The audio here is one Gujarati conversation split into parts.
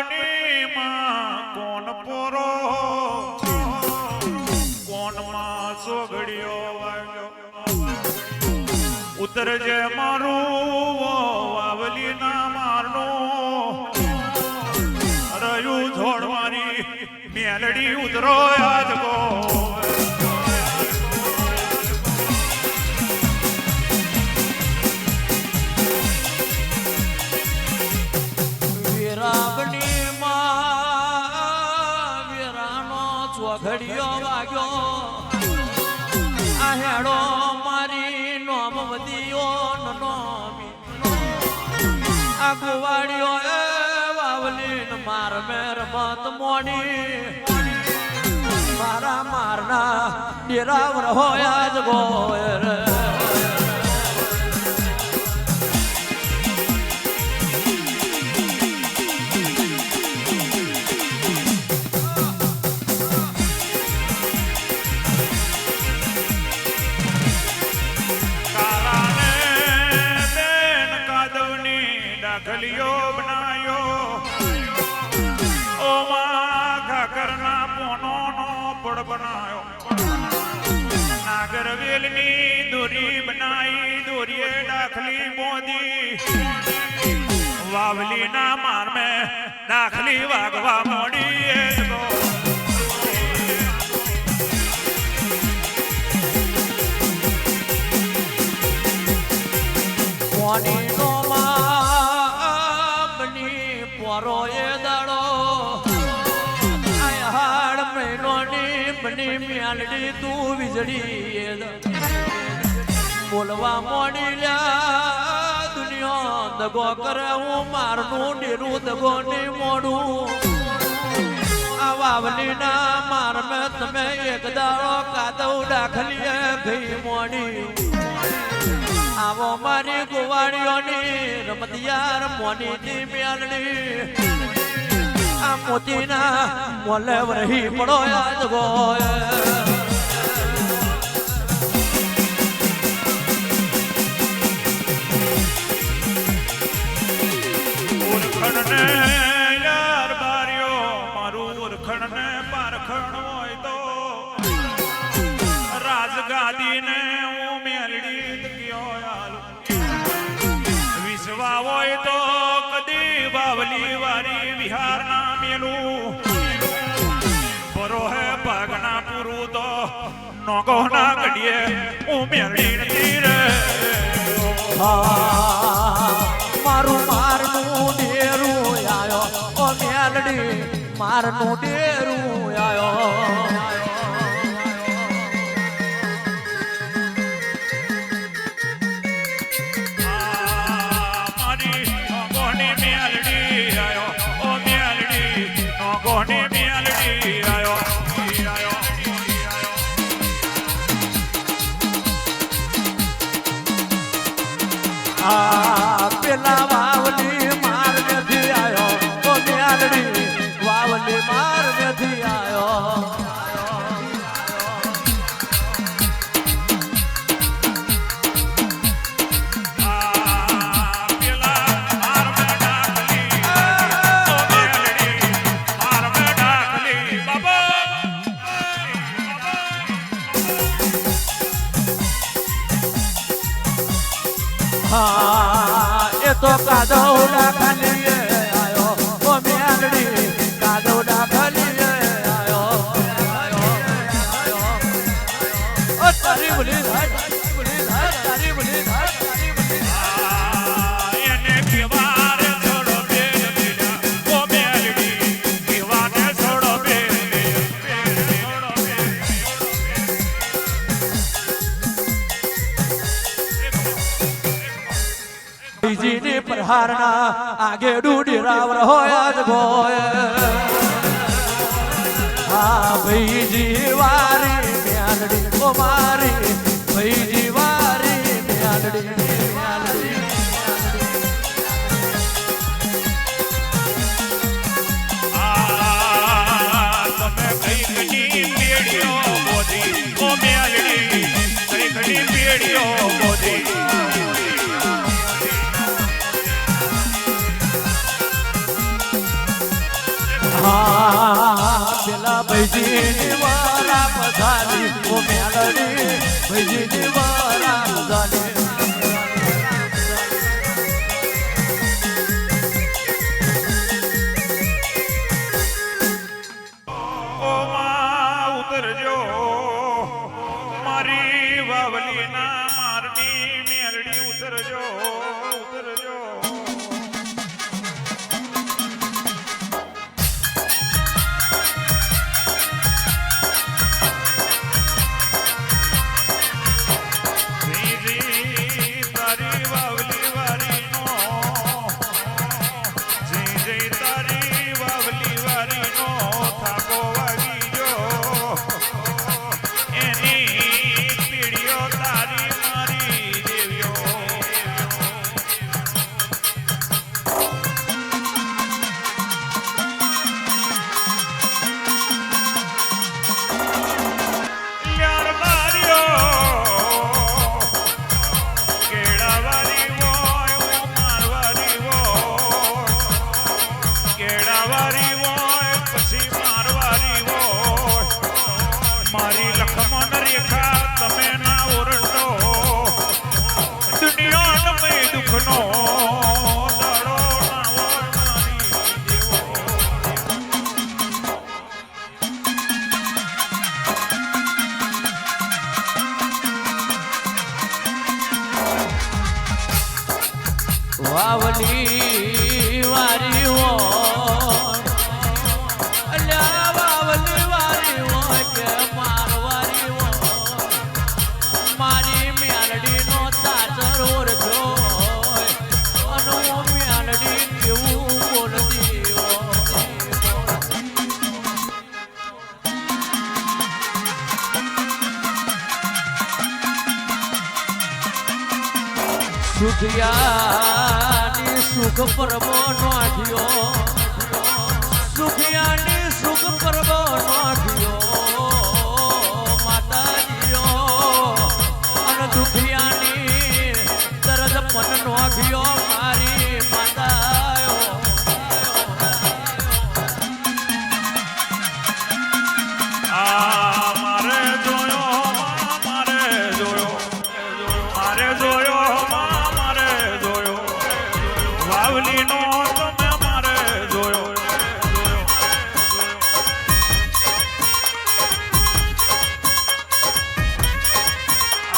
અગ્નિમાં કોણ પોરો કોણમાં સોગડિયો વાગ્યો ઉતરજે મારું વાવલી ના મારનું રહ્યું જોડ મારી મેલડી ઉતરો આજ ગો ઘડિયો વાગ્યો આ હેડો મારી નોમ વધીયો નોમી આ ગુવાડીઓ એ વાવલીન માર મેર મત મોડી મારા મારના ડેરાવ હોયા જ ગોયર ગલિયો બનાયો ઓમાં ઘાકરના પોનો નો પડ બનાયો નાગરવેલની દોરી બનાઈ દોરીએ દાખલી મોદી વાવલી ના માર મે દાખલી વાગવા મોડી મોની નો પોરો એ દાડો હાડ મહિનોની બની મ્યાલડી તું વીજળી બોલવા મોડી લ્યા દુનિયા દગો કરે હું મારનું ડેરું દગો ની મોડું આ વાવલી ના માર મેં તમે એક દાડો કાદવ દાખલીએ ગઈ મોડી આવો મારી ગોવાળીઓની રમતિયાર મોની ની મ્યાલડી આ મોતીના મોલે વરહી પડો આજ ગોય ઓળખણને યાર બાર્યો મારું ઓળખણને પારખણ હોય તો રાજગાદીને હું મેલડી વિશ્વા હોય તો કદી બાવલી વારી વિહાર ના મેલું બરો હે ભાગના પૂરું તો નોકો ના કડીએ ઉમેરડી નથી રે મારું મારનું ડેરું આયો ઓ મેલડી મારનું ડેરું આયો પેલા વાવલી માર નથી આયો ઓ મ્યાલડી વાવલી માર નથી આયો એ તો કાદવ દાખલીએ આયો ઓ મેલડી કાદવ દાખલીએ આયો ઓ તારી બોલી તારી બોલી તારી બોલી એને કેવારે છોડો બેલ બેલા ઓ મેલડી કેવાને છોડો બેલ બીજીની પ્રહારના આગે ડૂડી રાવ હોયા જ ગોય હા ભાઈજી વારી મ્યાલડી ઓ મારી ભાઈજી વારી મ્યાલડી તમે કઈ ઘડી પેડીઓ મોદી ઓ મેલડી કઈ ઘડી પેડીઓ મોદી પેલા ભાઈજીની વારા પધારી ઓ મેલડી ભાઈજીની વારા પધારી ઓ માં ઉતરજો મારી વાવલીના મારની મેલડી ઉતરજો ઉતરજો જી તારી વાવલી વારીનો જી તારી વાવલી વારીનો થાકો વાગી ગયો એની પીડીઓ તારી મારી દેવ્યો યાર માર્યો કેળાવારી હોય ઓ મારવારી હોય કેળાવારી હોય પછી મારવારી હોય મારી લખમણ રેખા તમે ના ઓરડો દુનિયાનો મેં દુઃખનો દાડો ના હોય મારી દેવો વાવલી વારી હોય અલ્યા વાવલી વારી હોય કે મારવારી હોય મારી મેલડીનો ચાચર ઓરજો અને હું મેલડી કેવું બોલતી હોય સુખિયાની સુખ પરબો નોઠ્યો સુખિયાની સુખ પરબો નોઠ્યો માતાજીઓ અને દુખિયાની દરદ મન નોઠ્યો મારી માતાઓ આ મારે જોયો મારે જોયો મારે જોયો મારે જોયો વાવલીનો તમે મારે જોયો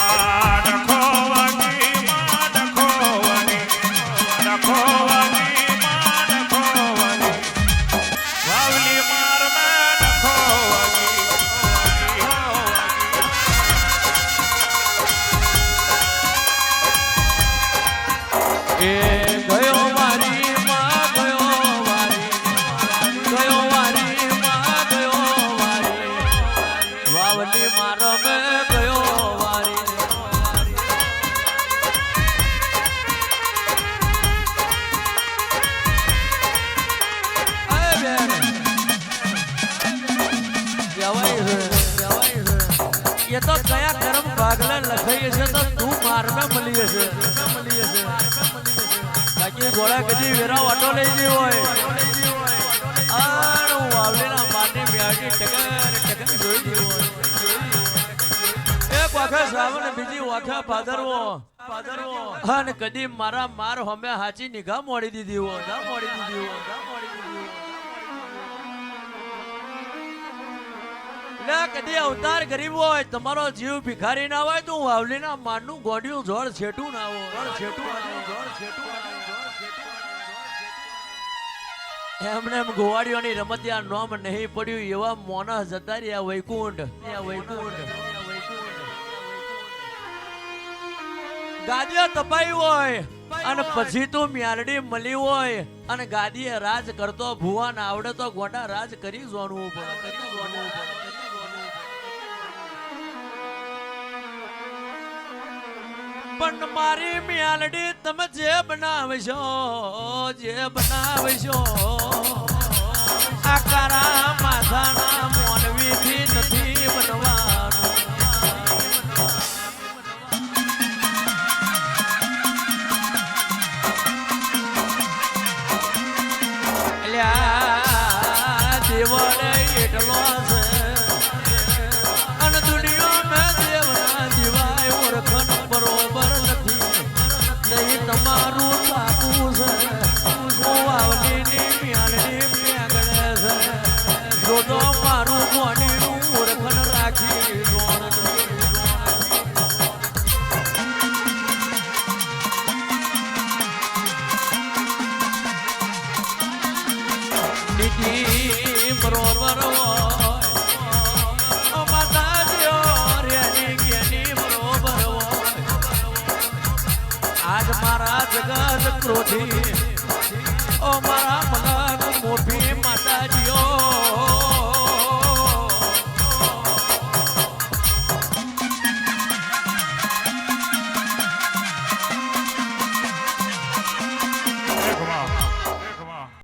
આ ડખો વાગી માં ડખો વાગી ડખો વાગી માં ડખો વાગી વાવલી માર મેં ડખો વાગી એ ગયો વારી માં ગયો વારી માં ગયો વારી વાવલી મારો મે ગયો વારી અરે બેન જવાય છે એ તો કયા કર્મ ભાગલા લખાઈ છે તો તું મારને મળી હશે બાકી ઘોડા કદી વેરા ઓટો લઈ ગઈ હોય આનું વાવલીના માની મ્યાડી ટકર જોઈ ગઈ હોય એક વાખા શ્રાવણ બીજી વાખા પાદરવો અને કદી મારા માર હમે હાચી નિગાહ મોડી દીધી હોય ના મોડી દીધી હોય લે કદી અવતાર ગરીબ હોય તમારો જીવ ભિખારી ના હોય તો વાવલીના માનનું ગોડિયું જોડ છેટું ના હોય એમને એમ ગોવાડીઓની રમતિયા નોમ નહીં પડ્યું એવા મોના જતા રહ્યા વૈકુંઠ ગાદીઓ તપાઈ હોય અને પછી તું મ્યાલડી મળી હોય અને ગાદીએ રાજ કરતો ભુવાન આવડે તો ગોડા રાજ કરી જોવાનું પડે પણ મારી મ્યાલડી તમે જે બનાવશો આ કારા માથાના મોનવીથી નથી બનવાનું એટલો છે અને દુનિયામાં દેવના દિવાય ઓળખણ બરોબર નથી નહીં તમારું સાકું છે વાવલીની મ્યાલની મેગડે છે જો તો મારું બોડીનું ઓળખણ રાખી જોણ બરોબર હોય માતાજીઓ રેની કેની બરોબર હોય આજ મારા જગત ક્રોધી ઓ મારા